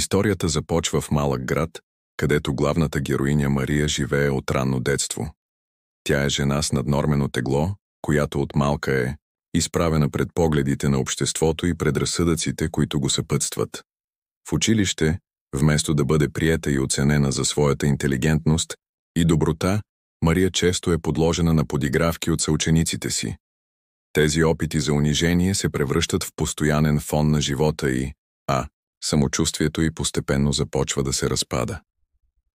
Историята започва в малък град, където главната героиня Мария живее от ранно детство. Тя е жена с наднормено тегло, която от малка е изправена пред погледите на обществото и предразсъдъците, които го съпътстват. В училище, вместо да бъде приета и оценена за своята интелигентност и доброта, Мария често е подложена на подигравки от съучениците си. Тези опити за унижение се превръщат в постоянен фон на живота й, самочувствието й постепенно започва да се разпада.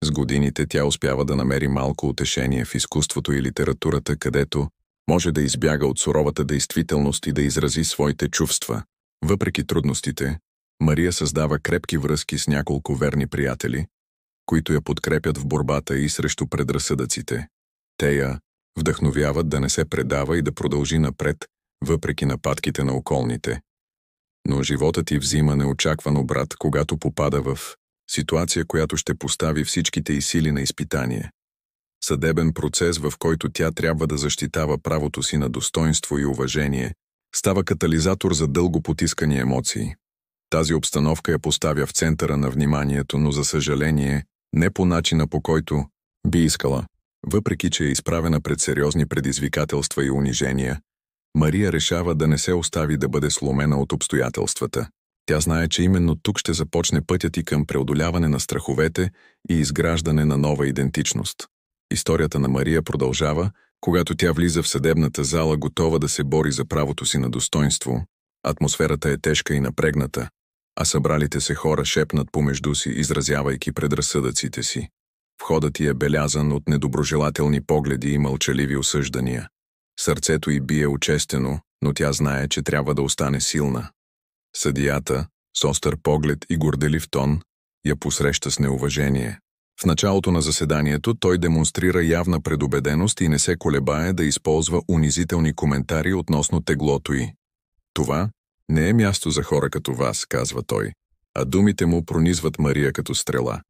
С годините тя успява да намери малко утешение в изкуството и литературата, където може да избяга от суровата действителност и да изрази своите чувства. Въпреки трудностите, Мария създава крепки връзки с няколко верни приятели, които я подкрепят в борбата и срещу предразсъдъците. Те я вдъхновяват да не се предава и да продължи напред, въпреки нападките на околните. Но животът й взима неочакван обрат, когато попада в ситуация, която ще постави всичките й сили на изпитание. Съдебен процес, в който тя трябва да защитава правото си на достоинство и уважение, става катализатор за дълго потискани емоции. Тази обстановка я поставя в центъра на вниманието, но за съжаление, не по начина, по който би искала. Въпреки че е изправена пред сериозни предизвикателства и унижения, Мария решава да не се остави да бъде сломена от обстоятелствата. Тя знае, че именно тук ще започне пътят и към преодоляване на страховете и изграждане на нова идентичност. Историята на Мария продължава, когато тя влиза в съдебната зала, готова да се бори за правото си на достоинство. Атмосферата е тежка и напрегната, а събралите се хора шепнат помежду си, изразявайки предразсъдъците си. Входът й е белязан от недоброжелателни погледи и мълчаливи осъждания. Сърцето й бие учестено, но тя знае, че трябва да остане силна. Съдията, с остър поглед и горделив тон, я посреща с неуважение. В началото на заседанието той демонстрира явна предубеденост и не се колебае да използва унизителни коментари относно теглото й. Това не е място за хора като вас, казва той, а думите му пронизват Мария като стрела.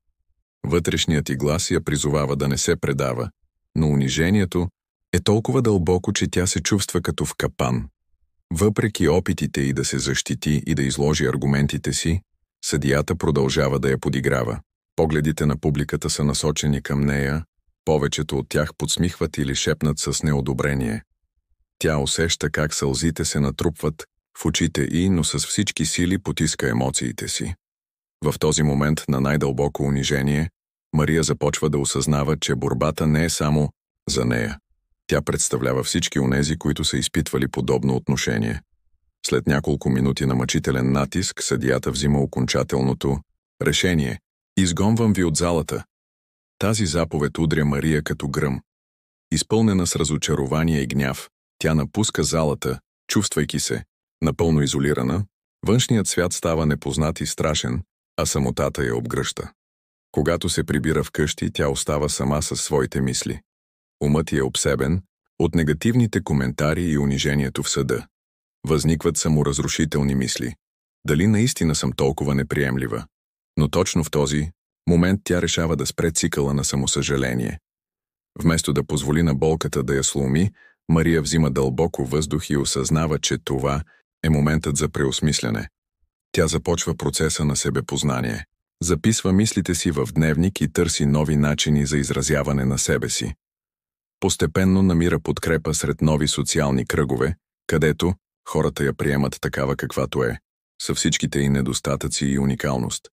Вътрешният й глас я призовава да не се предава, но унижението е толкова дълбоко, че тя се чувства като в капан. Въпреки опитите й да се защити и да изложи аргументите си, съдията продължава да я подиграва. Погледите на публиката са насочени към нея, повечето от тях подсмихват или шепнат с неодобрение. Тя усеща как сълзите се натрупват в очите й, но с всички сили потиска емоциите си. В този момент на най-дълбоко унижение, Мария започва да осъзнава, че борбата не е само за нея. Тя представлява всички онези, които са изпитвали подобно отношение. След няколко минути на мъчителен натиск, съдията взима окончателното решение. Изгонвам ви от залата. Тази заповед удря Мария като гръм. Изпълнена с разочарование и гняв, тя напуска залата, чувствайки се напълно изолирана. Външният свят става непознат и страшен, а самотата я обгръща. Когато се прибира вкъщи, тя остава сама със своите мисли. Умът й е обсебен от негативните коментари и унижението в съда. Възникват саморазрушителни мисли. Дали наистина съм толкова неприемлива? Но точно в този момент тя решава да спре цикъла на самосъжаление. Вместо да позволи на болката да я сломи, Мария взима дълбоко въздух и осъзнава, че това е моментът за преосмисляне. Тя започва процеса на себепознание. Записва мислите си в дневник и търси нови начини за изразяване на себе си. Постепенно намира подкрепа сред нови социални кръгове, където хората я приемат такава каквато е, със всичките й недостатъци и уникалност.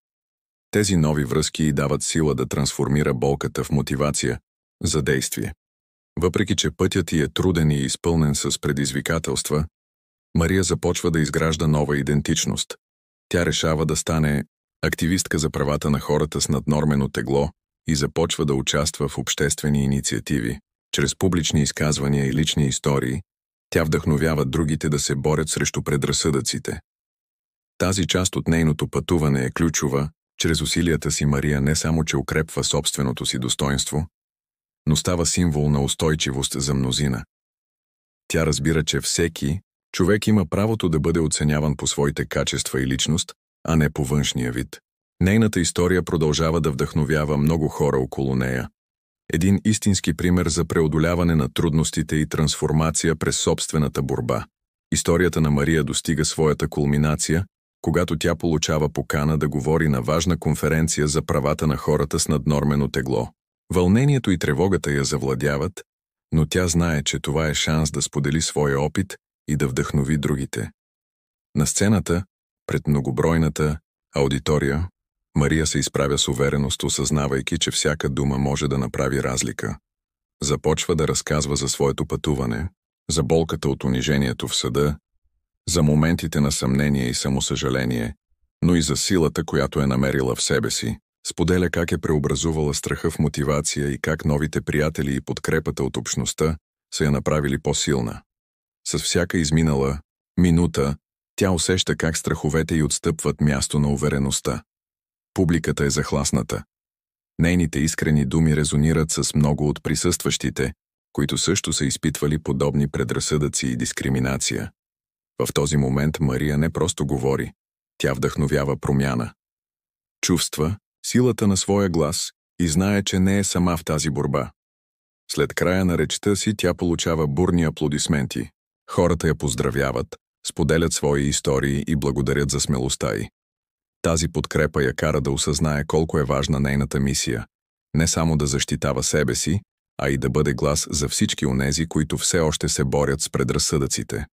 Тези нови връзки й дават сила да трансформира болката в мотивация за действие. Въпреки че пътят й е труден и изпълнен с предизвикателства, Мария започва да изгражда нова идентичност. Тя решава да стане активистка за правата на хората с наднормено тегло и започва да участва в обществени инициативи. Чрез публични изказвания и лични истории, тя вдъхновява другите да се борят срещу предразсъдъците. Тази част от нейното пътуване е ключова. Чрез усилията си Мария не само че укрепва собственото си достоинство, но става символ на устойчивост за мнозина. Тя разбира, че всеки човек има правото да бъде оценяван по своите качества и личност, а не по външния вид. Нейната история продължава да вдъхновява много хора около нея. Един истински пример за преодоляване на трудностите и трансформация през собствената борба. Историята на Мария достига своята кулминация, когато тя получава покана да говори на важна конференция за правата на хората с наднормено тегло. Вълнението и тревогата я завладяват, но тя знае, че това е шанс да сподели своя опит и да вдъхнови другите. На сцената, пред многобройната аудитория, Мария се изправя с увереност, осъзнавайки, че всяка дума може да направи разлика. Започва да разказва за своето пътуване, за болката от унижението в съда, за моментите на съмнение и самосъжаление, но и за силата, която е намерила в себе си. Споделя как е преобразувала страха в мотивация и как новите приятели и подкрепата от общността са я направили по-силна. С всяка изминала минута тя усеща как страховете й отстъпват място на увереността. Публиката е захласната. Нейните искрени думи резонират с много от присъстващите, които също са изпитвали подобни предразсъдъци и дискриминация. В този момент Мария не просто говори, тя вдъхновява промяна. Чувства силата на своя глас и знае, че не е сама в тази борба. След края на речта си тя получава бурни аплодисменти. Хората я поздравяват, споделят свои истории и благодарят за смелостта й. Тази подкрепа я кара да осъзнае колко е важна нейната мисия, не само да защитава себе си, а и да бъде глас за всички онези, които все още се борят с предразсъдъците.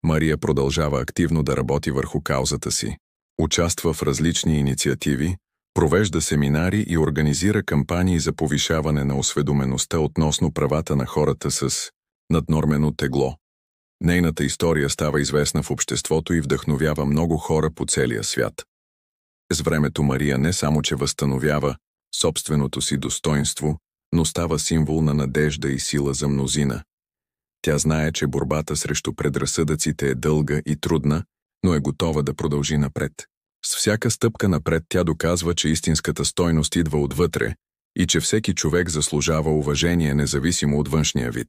Мария продължава активно да работи върху каузата си, участва в различни инициативи, провежда семинари и организира кампании за повишаване на осведомеността относно правата на хората с наднормено тегло. Нейната история става известна в обществото и вдъхновява много хора по целия свят. С времето Мария не само че възстановява собственото си достоинство, но става символ на надежда и сила за мнозина. Тя знае, че борбата срещу предразсъдъците е дълга и трудна, но е готова да продължи напред. С всяка стъпка напред тя доказва, че истинската стойност идва отвътре и че всеки човек заслужава уважение независимо от външния вид.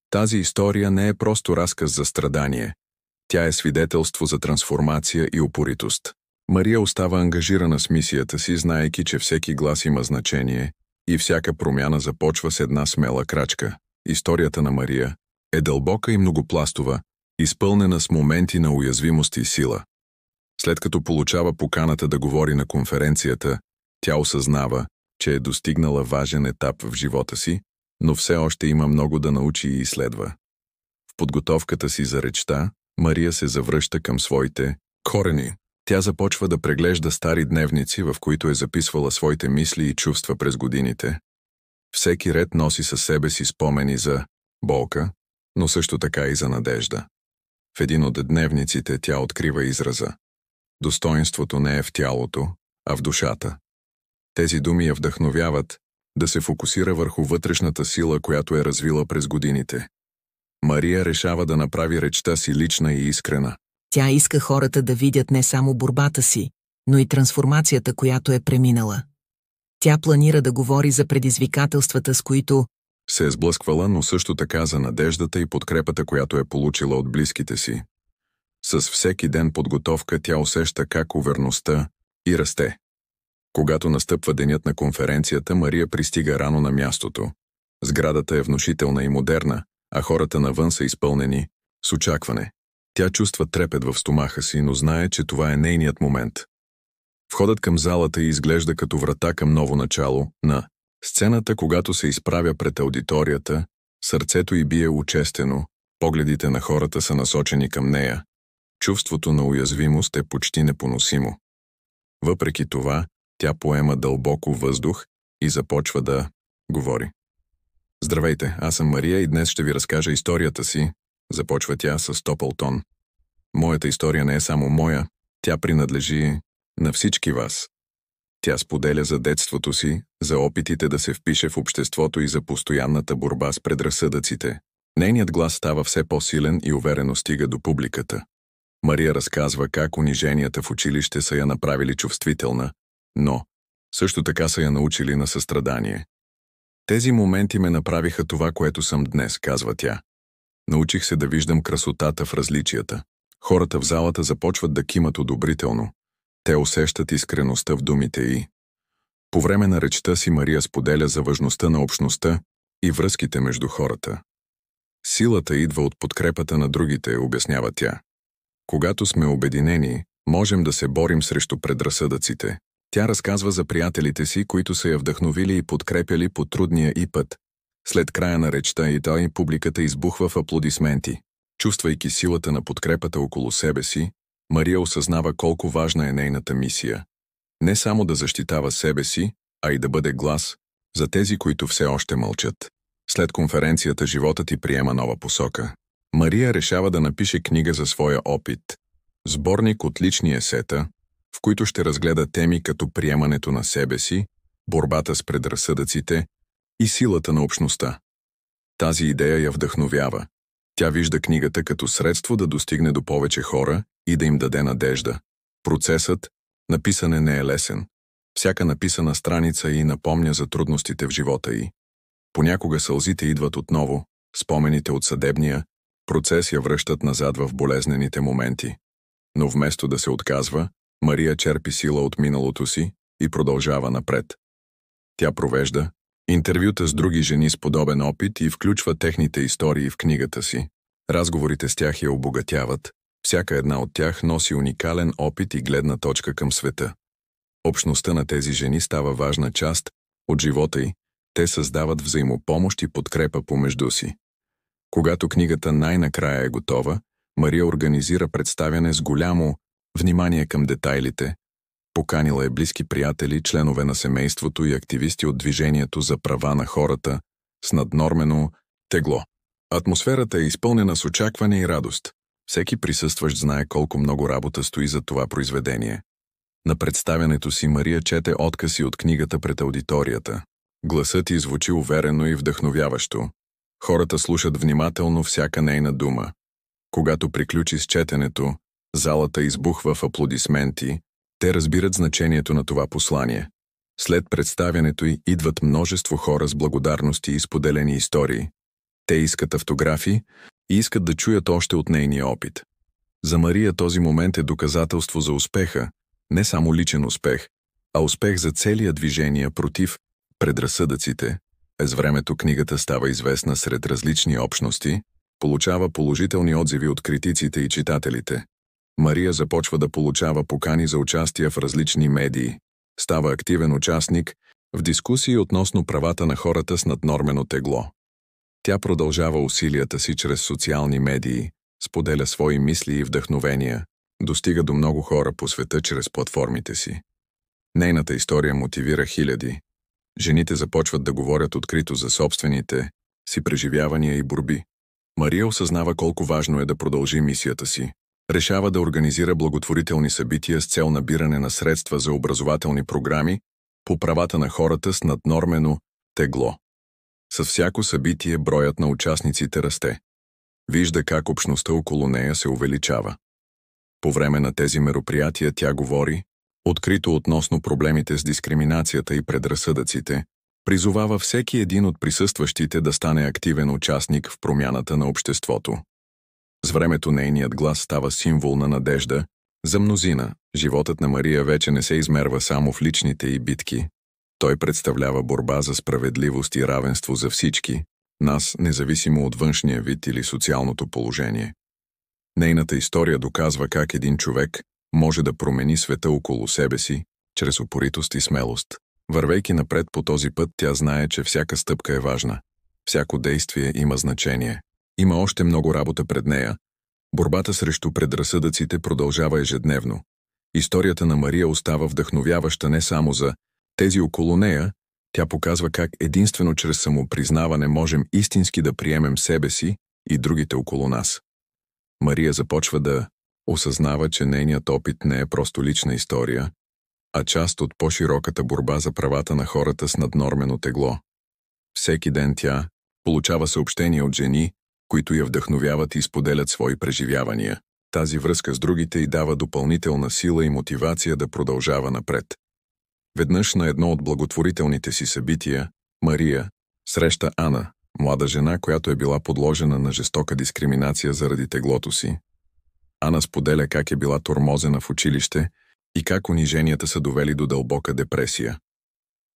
Тази история не е просто разказ за страдание. Тя е свидетелство за трансформация и упоритост. Мария остава ангажирана с мисията си, знаейки, че всеки глас има значение и всяка промяна започва с една смела крачка. Историята на Мария е дълбока и многопластова, изпълнена с моменти на уязвимост и сила. След като получава поканата да говори на конференцията, тя осъзнава, че е достигнала важен етап в живота си, но все още има много да научи и изследва. В подготовката си за речта, Мария се завръща към своите корени. Тя започва да преглежда стари дневници, в които е записвала своите мисли и чувства през годините. Всеки ред носи със себе си спомени за болка, но също така и за надежда. В един от дневниците тя открива израза: "Достоинството не е в тялото, а в душата." Тези думи я вдъхновяват да се фокусира върху вътрешната сила, която е развила през годините. Мария решава да направи речта си лична и искрена. Тя иска хората да видят не само борбата си, но и трансформацията, която е преминала. Тя планира да говори за предизвикателствата, с които се е сблъсквала, но също така за надеждата и подкрепата, която е получила от близките си. С всеки ден подготовка тя усеща как увереността и расте. Когато настъпва денят на конференцията, Мария пристига рано на мястото. Сградата е внушителна и модерна, а хората навън са изпълнени с очакване. Тя чувства трепет в стомаха си, но знае, че това е нейният момент. Входът към залата й изглежда като врата към ново начало. На сцената, когато се изправя пред аудиторията, сърцето й бие учестено, погледите на хората са насочени към нея. Чувството на уязвимост е почти непоносимо. Въпреки това, тя поема дълбоко въздух и започва да говори. "Здравейте, аз съм Мария и днес ще ви разкажа историята си", започва тя с топъл тон. "Моята история не е само моя, тя принадлежи на всички вас." Тя споделя за детството си, за опитите да се впише в обществото и за постоянната борба с предразсъдъците. Нейният глас става все по-силен и уверено стига до публиката. Мария разказва как униженията в училище са я направили чувствителна, но също така са я научили на състрадание. "Тези моменти ме направиха това, което съм днес", казва тя. "Научих се да виждам красотата в различията." Хората в залата започват да кимат одобрително. Те усещат искреността в думите й. По време на речта си Мария споделя за важността на общността и връзките между хората. "Силата идва от подкрепата на другите", обяснява тя. "Когато сме обединени, Можем да се борим срещу предразсъдъците. Тя разказва за приятелите си, които са я вдъхновили и подкрепяли по трудния и път. След края на речта и публиката избухва в аплодисменти. Чувствайки силата на подкрепата около себе си, Мария осъзнава колко важна е нейната мисия. Не само да защитава себе си, а и да бъде глас за тези, които все още мълчат. След конференцията животът й приема нова посока. Мария решава да напише книга за своя опит. Сборник от лични есета, в които ще разгледа теми като приемането на себе си, борбата с предразсъдъците и силата на общността. Тази идея я вдъхновява. Тя вижда книгата като средство да достигне до повече хора и да им даде надежда. Процесът на писане не е лесен. Всяка написана страница й напомня за трудностите в живота й. Понякога сълзите идват отново, спомените от съдебния процес я връщат назад в болезнените моменти. Но вместо да се отказва, Мария черпи сила от миналото си и продължава напред. Тя провежда интервюта с други жени с подобен опит и включва техните истории в книгата си. Разговорите с тях я обогатяват. Всяка една от тях носи уникален опит и гледна точка към света. Общността на тези жени става важна част от живота й. Те създават взаимопомощ и подкрепа помежду си. Когато книгата най-накрая е готова, Мария организира представяне с голямо внимание към детайлите. Поканила е близки приятели, членове на семейството и активисти от движението за права на хората с наднормено тегло. Атмосферата е изпълнена с очакване и радост. Всеки присъстващ знае колко много работа стои за това произведение. На представянето си Мария чете откъси от книгата пред аудиторията. Гласът й звучи уверено и вдъхновяващо. Хората слушат внимателно всяка нейна дума. Когато приключи с четенето, залата избухва в аплодисменти. Те разбират значението на това послание. След представянето й идват множество хора с благодарности и споделени истории. Те искат автографи и искат да чуят още от нейния опит. За Мария този момент е доказателство за успеха, не само личен успех, а успех за целия движение против предразсъдъците. С времето книгата става известна сред различни общности, получава положителни отзиви от критиците и читателите. Мария започва да получава покани за участие в различни медии, става активен участник в дискусии относно правата на хората с наднормено тегло. Тя продължава усилията си чрез социални медии, споделя свои мисли и вдъхновения, достига до много хора по света чрез платформите си. Нейната история мотивира хиляди. Жените започват да говорят открито за собствените си преживявания и борби. Мария осъзнава колко важно е да продължи мисията си. Решава да организира благотворителни събития с цел набиране на средства за образователни програми по правата на хората с наднормено тегло. С всяко събитие броят на участниците расте. Вижда как общността около нея се увеличава. По време на тези мероприятия тя говори открито относно проблемите с дискриминацията и предразсъдъците, призовава всеки един от присъстващите да стане активен участник в промяната на обществото. С времето нейният глас става символ на надежда. За мнозина, животът на Мария вече не се измерва само в личните й битки. Той представлява борба за справедливост и равенство за всички нас, независимо от външния вид или социалното положение. Нейната история доказва как един човек може да промени света около себе си, чрез упоритост и смелост. Вървейки напред по този път, тя знае, че всяка стъпка е важна. Всяко действие има значение. Има още много работа пред нея. Борбата срещу предразсъдъците продължава ежедневно. Историята на Мария остава вдъхновяваща не само за тези около нея, тя показва как единствено чрез самопризнаване можем истински да приемем себе си и другите около нас. Мария започва да осъзнава, че нейният опит не е просто лична история, а част от по-широката борба за правата на хората с наднормено тегло. Всеки ден тя получава съобщения от жени, които я вдъхновяват и споделят свои преживявания. Тази връзка с другите й дава допълнителна сила и мотивация да продължава напред. Веднъж на едно от благотворителните си събития, Мария среща Ана, млада жена, която е била подложена на жестока дискриминация заради теглото си. Ана споделя как е била тормозена в училище и как униженията са довели до дълбока депресия.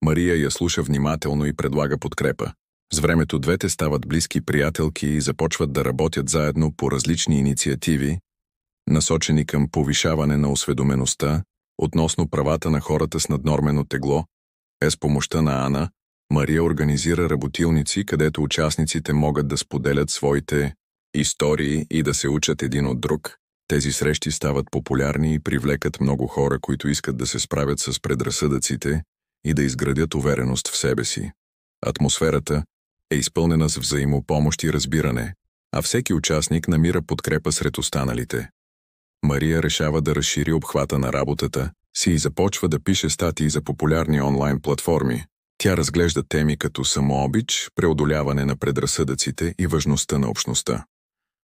Мария я слуша внимателно и предлага подкрепа. С времето двете стават близки приятелки и започват да работят заедно по различни инициативи, насочени към повишаване на осведомеността относно правата на хората с наднормено тегло. С помощта на Ана, Мария организира работилници, където участниците могат да споделят своите истории и да се учат един от друг. Тези срещи стават популярни и привлекат много хора, които искат да се справят с предразсъдъците и да изградят увереност в себе си. Атмосферата е изпълнена с взаимопомощ и разбиране, а всеки участник намира подкрепа сред останалите. Мария решава да разшири обхвата на работата си и започва да пише статии за популярни онлайн платформи. Тя разглежда теми като самообич, преодоляване на предразсъдъците и важността на общността.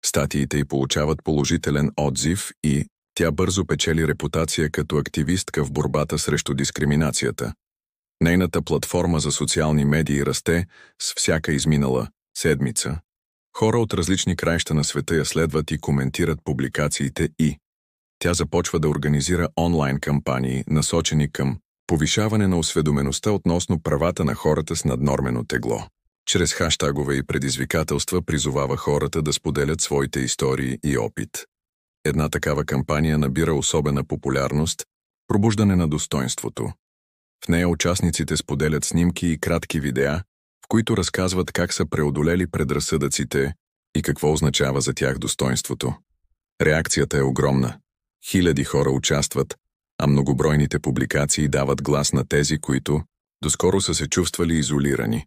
Статиите й получават положителен отзив и тя бързо печели репутация като активистка в борбата срещу дискриминацията. Нейната платформа за социални медии расте с всяка изминала седмица. Хора от различни краища на света я следват и коментират публикациите и тя започва да организира онлайн кампании, насочени към повишаване на осведомеността относно правата на хората с наднормено тегло. Чрез хаштагове и предизвикателства призовава хората да споделят своите истории и опит. Една такава кампания набира особена популярност – пробуждане на достойнството. В нея участниците споделят снимки и кратки видеа, в които разказват как са преодолели предразсъдъците и какво означава за тях достойнството. Реакцията е огромна. Хиляди хора участват, а многобройните публикации дават глас на тези, които доскоро са се чувствали изолирани.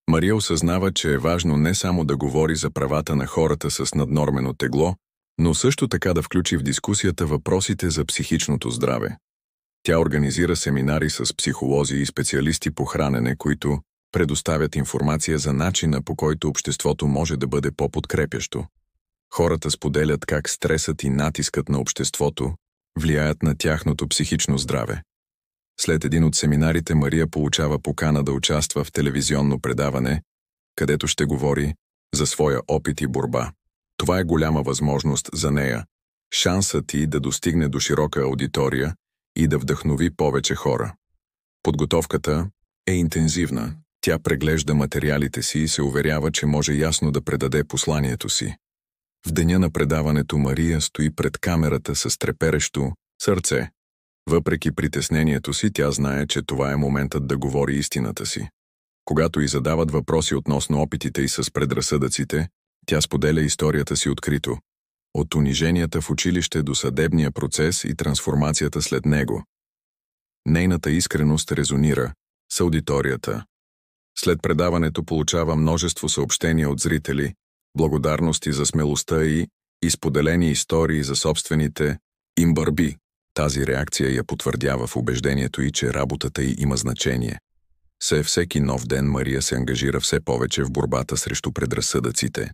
Мария осъзнава, че е важно не само да говори за правата на хората с наднормено тегло, но също така да включи в дискусията въпросите за психичното здраве. Тя организира семинари с психолози и специалисти по хранене, които предоставят информация за начина, по който обществото може да бъде по-подкрепящо. Хората споделят как стресът и натискът на обществото влияят на тяхното психично здраве. След един от семинарите Мария получава покана да участва в телевизионно предаване, където ще говори за своя опит и борба. Това е голяма възможност за нея, шансът й да достигне до широка аудитория и да вдъхнови повече хора. Подготовката е интензивна. Тя преглежда материалите си и се уверява, че може ясно да предаде посланието си. В деня на предаването Мария стои пред камерата с треперещо сърце. Въпреки притеснението си, тя знае, че това е моментът да говори истината си. Когато й задават въпроси относно опитите й с предразсъдъците, тя споделя историята си открито. От униженията в училище до съдебния процес и трансформацията след него. Нейната искреност резонира с аудиторията. След предаването получава множество съобщения от зрители, благодарности за смелостта и споделени истории за собствените им борби. Тази реакция я потвърдява в убеждението й, че работата й има значение. Всеки нов ден Мария се ангажира все повече в борбата срещу предразсъдъците.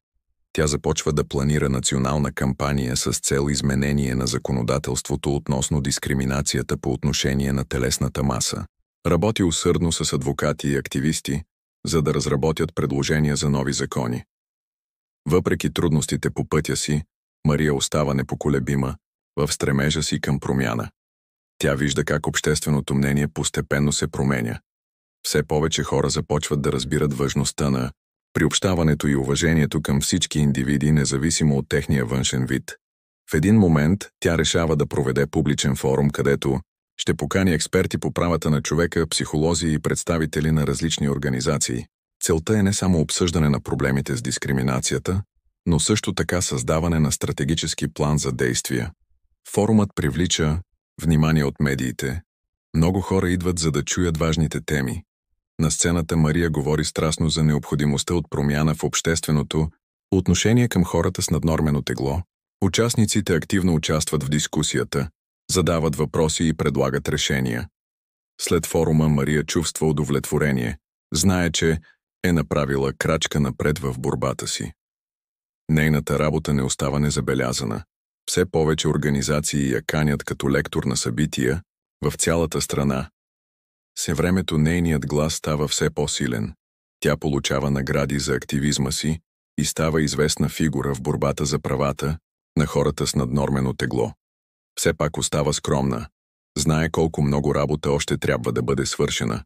Тя започва да планира национална кампания с цел изменение на законодателството относно дискриминацията по отношение на телесната маса. Работи усърдно с адвокати и активисти, за да разработят предложения за нови закони. Въпреки трудностите по пътя си, Мария остава непоколебима в стремежа си към промяна. Тя вижда как общественото мнение постепенно се променя. Все повече хора започват да разбират важността на приобщаването и уважението към всички индивиди, независимо от техния външен вид. В един момент тя решава да проведе публичен форум, където ще покани експерти по правата на човека, психолози и представители на различни организации. Целта е не само обсъждане на проблемите с дискриминацията, но също така създаване на стратегически план за действия. Форумът привлича внимание от медиите. Много хора идват, за да чуят важните теми. На сцената Мария говори страстно за необходимостта от промяна в общественото отношение към хората с наднормено тегло. Участниците активно участват в дискусията, задават въпроси и предлагат решения. След форума Мария чувства удовлетворение. Знае, че е направила крачка напред в борбата си. Нейната работа не остава незабелязана. Все повече организации я канят като лектор на събития в цялата страна. С времето нейният глас става все по-силен. Тя получава награди за активизма си и става известна фигура в борбата за правата на хората с наднормено тегло. Все пак остава скромна. Знае колко много работа още трябва да бъде свършена.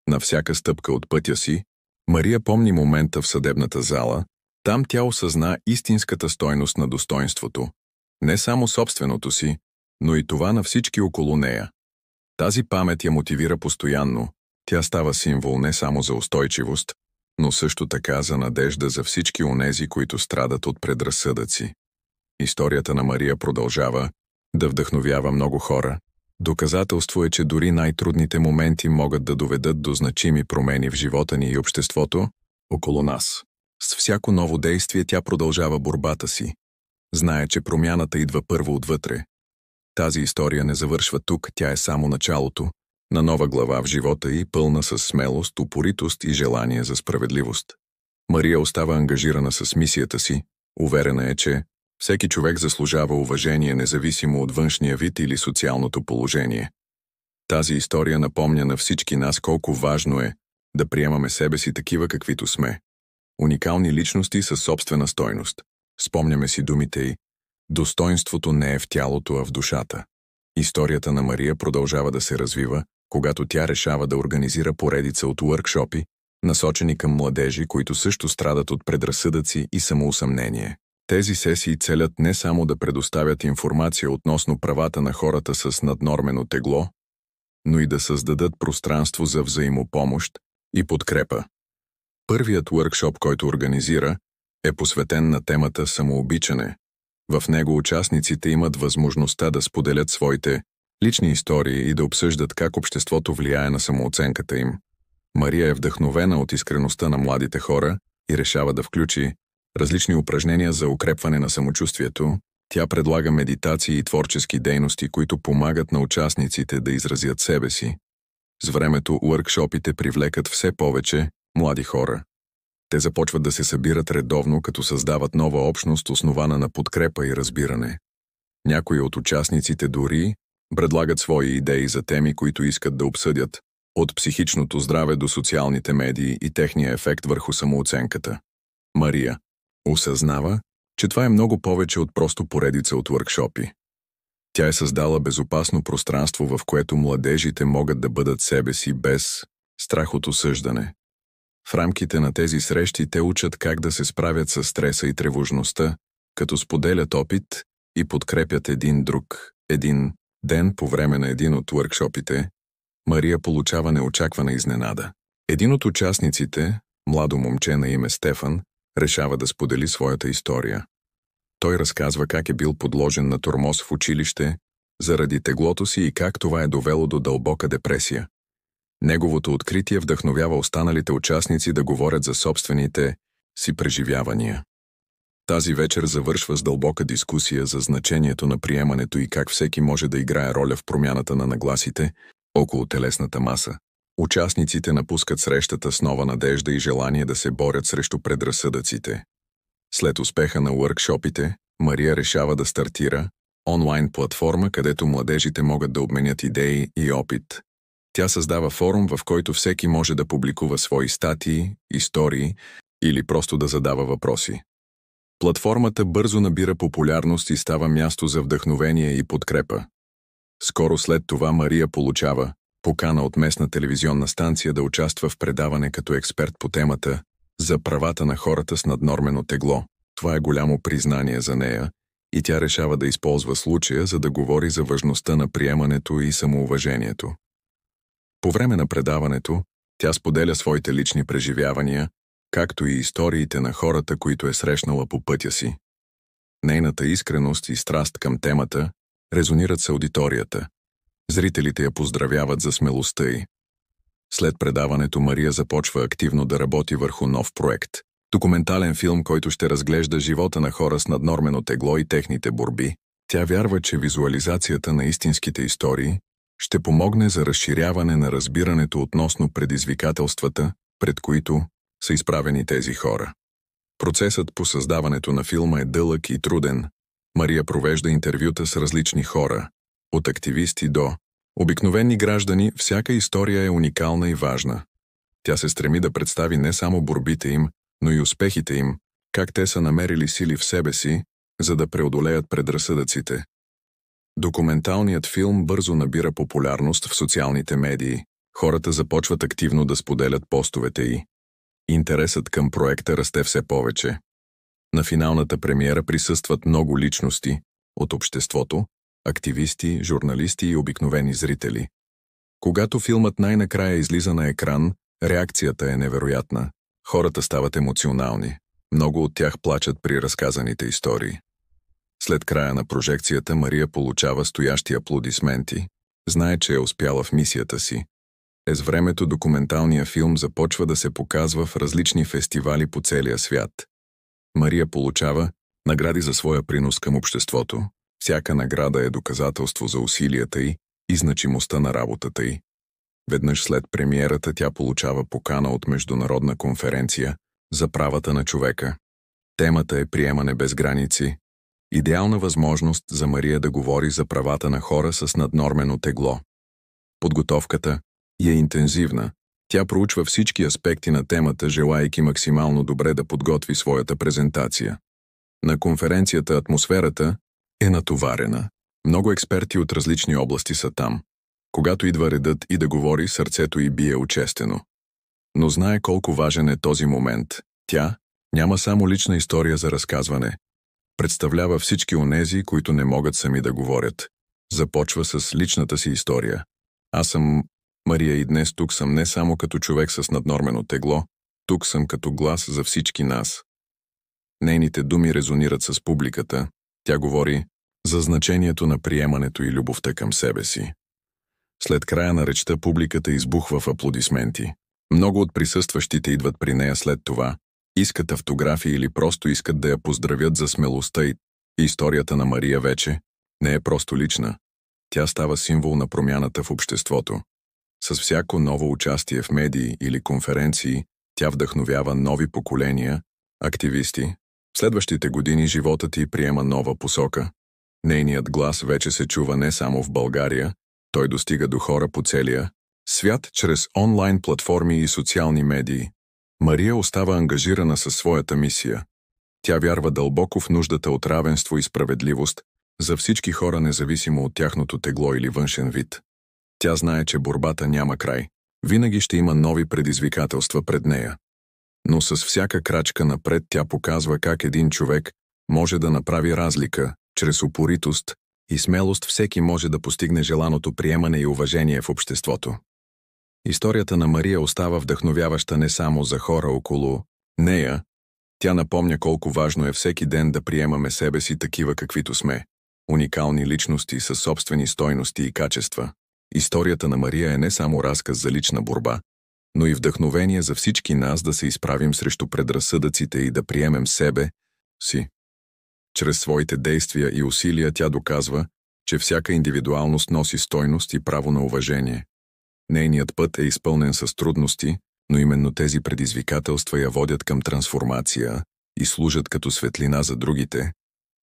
На всяка стъпка от пътя си, Мария помни момента в съдебната зала. Там тя осъзна истинската стойност на достойнството. Не само собственото си, но и това на всички около нея. Тази памет я мотивира постоянно. Тя става символ не само за устойчивост, но също така за надежда за всички онези, които страдат от предразсъдъци. Историята на Мария продължава да вдъхновява много хора. Доказателство е, че дори най-трудните моменти могат да доведат до значими промени в живота ни и обществото около нас. С всяко ново действие тя продължава борбата си. Знае, че промяната идва първо отвътре. Тази история не завършва тук, тя е само началото на нова глава в живота й, пълна с смелост, упоритост и желание за справедливост. Мария остава ангажирана с мисията си, уверена е, че всеки човек заслужава уважение независимо от външния вид или социалното положение. Тази история напомня на всички нас колко важно е да приемаме себе си такива каквито сме. Уникални личности със собствена стойност. Спомняме си думите й: "Достойнството не е в тялото, а в душата." Историята на Мария продължава да се развива, когато тя решава да организира поредица от уъркшопи, насочени към младежи, които също страдат от предразсъдъци и самоусъмнение. Тези сесии целят не само да предоставят информация относно правата на хората с наднормено тегло, но и да създадат пространство за взаимопомощ и подкрепа. Първият уъркшоп, който организира, е посветен на темата самообичане. В него участниците имат възможността да споделят своите лични истории и да обсъждат как обществото влияе на самооценката им. Мария е вдъхновена от искреността на младите хора и решава да включи различни упражнения за укрепване на самочувствието. Тя предлага медитации и творчески дейности, които помагат на участниците да изразят себе си. С времето уъркшопите привлекат все повече млади хора. Те започват да се събират редовно, като създават нова общност, основана на подкрепа и разбиране. Някои от участниците дори предлагат свои идеи за теми, които искат да обсъдят, от психичното здраве до социалните медии и техния ефект върху самооценката. Мария осъзнава, че това е много повече от просто поредица от уъркшопи. Тя е създала безопасно пространство, в което младежите могат да бъдат себе си без страх от осъждане. В рамките на тези срещи те учат как да се справят с стреса и тревожността, като споделят опит и подкрепят един друг. Един ден по време на един от уъркшопите, Мария получава неочаквана изненада. Един от участниците, младо момче на име Стефан, решава да сподели своята история. Той разказва как е бил подложен на тормоз в училище заради теглото си и как това е довело до дълбока депресия. Неговото откритие вдъхновява останалите участници да говорят за собствените си преживявания. Тази вечер завършва с дълбока дискусия за значението на приемането и как всеки може да играе роля в промяната на нагласите около телесната маса. Участниците напускат срещата с нова надежда и желание да се борят срещу предразсъдъците. След успеха на уъркшопите, Мария решава да стартира онлайн платформа, където младежите могат да обменят идеи и опит. Тя създава форум, в който всеки може да публикува свои статии, истории или просто да задава въпроси. Платформата бързо набира популярност и става място за вдъхновение и подкрепа. Скоро след това Мария получава покана от местна телевизионна станция да участва в предаване като експерт по темата за правата на хората с наднормено тегло. Това е голямо признание за нея и тя решава да използва случая, за да говори за важността на приемането и самоуважението. По време на предаването, тя споделя своите лични преживявания, както и историите на хората, които е срещнала по пътя си. Нейната искреност и страст към темата резонират с аудиторията. Зрителите я поздравяват за смелостта й. След предаването Мария започва активно да работи върху нов проект. Документален филм, който ще разглежда живота на хора с наднормено тегло и техните борби. Тя вярва, че визуализацията на истинските истории ще помогне за разширяване на разбирането относно предизвикателствата, пред които са изправени тези хора. Процесът по създаването на филма е дълъг и труден. Мария провежда интервюта с различни хора, от активисти до обикновени граждани. Всяка история е уникална и важна. Тя се стреми да представи не само борбите им, но и успехите им, как те са намерили сили в себе си, за да преодолеят предразсъдъците. Документалният филм бързо набира популярност в социалните медии. Хората започват активно да споделят постовете й. Интересът към проекта расте все повече. На финалната премиера присъстват много личности, от обществото, активисти, журналисти и обикновени зрители. Когато филмът най-накрая излиза на екран, реакцията е невероятна. Хората стават емоционални. Много от тях плачат при разказаните истории. След края на прожекцията Мария получава стоящи аплодисменти. Знае, че е успяла в мисията си. С времето документалният филм започва да се показва в различни фестивали по целия свят. Мария получава награди за своя принос към обществото. Всяка награда е доказателство за усилията й и значимостта на работата й. Веднъж след премиерата тя получава покана от международна конференция за правата на човека. Темата е приемане без граници. Идеална възможност за Мария да говори за правата на хора с наднормено тегло. Подготовката е интензивна. Тя проучва всички аспекти на темата, желайки максимално добре да подготви своята презентация. На конференцията атмосферата е натоварена. Много експерти от различни области са там. Когато идва редът и да говори, сърцето й бие учестено. Но знае колко важен е този момент. Тя няма само лична история за разказване. Представлява всички онези, които не могат сами да говорят. Започва с личната си история. Аз съм Мария и днес тук съм не само като човек с наднормено тегло, тук съм като глас за всички нас. Нейните думи резонират с публиката. Тя говори за значението на приемането и любовта към себе си. След края на речта публиката избухва в аплодисменти. Много от присъстващите идват при нея след това, искат автографи или просто искат да я поздравят за смелостта й. Историята на Мария вече не е просто лична. Тя става символ на промяната в обществото. С всяко ново участие в медии или конференции, тя вдъхновява нови поколения, активисти. В следващите години животът й приема нова посока. Нейният глас вече се чува не само в България, той достига до хора по целия свят чрез онлайн платформи и социални медии. Мария остава ангажирана със своята мисия. Тя вярва дълбоко в нуждата от равенство и справедливост за всички хора, независимо от тяхното тегло или външен вид. Тя знае, че борбата няма край. Винаги ще има нови предизвикателства пред нея. Но с всяка крачка напред тя показва как един човек може да направи разлика. Чрез упоритост и смелост всеки може да постигне желаното приемане и уважение в обществото. Историята на Мария остава вдъхновяваща не само за хора около нея. Тя напомня колко важно е всеки ден да приемаме себе си такива каквито сме. Уникални личности със собствени стойности и качества. Историята на Мария е не само разказ за лична борба, но и вдъхновение за всички нас да се изправим срещу предразсъдъците и да приемем себе си. Чрез своите действия и усилия тя доказва, че всяка индивидуалност носи стойност и право на уважение. Нейният път е изпълнен с трудности, но именно тези предизвикателства я водят към трансформация и служат като светлина за другите,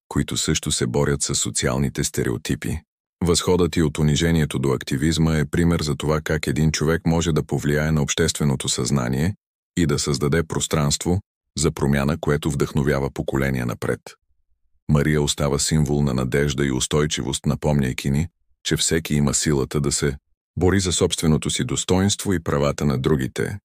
които също се борят с социалните стереотипи. Възходът и от унижението до активизма е пример за това как един човек може да повлияе на общественото съзнание и да създаде пространство за промяна, което вдъхновява поколения напред. Мария остава символ на надежда и устойчивост, напомняйки ни, че всеки има силата да се бори за собственото си достоинство и правата на другите.